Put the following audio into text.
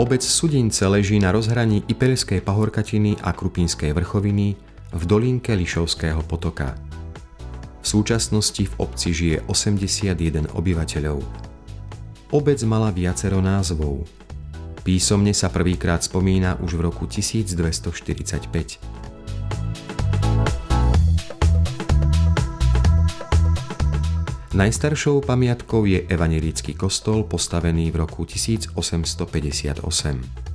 Obec Sudince leží na rozhraní Ipeľskej pahorkatiny a Krupinskej vrchoviny v dolinke Lišovského potoka. V súčasnosti v obci žije 81 obyvateľov. Obec mala viacero názvov. Písomne sa prvýkrát spomína už v roku 1245. Najstaršou pamiatkou je evanjelický kostol postavený v roku 1858.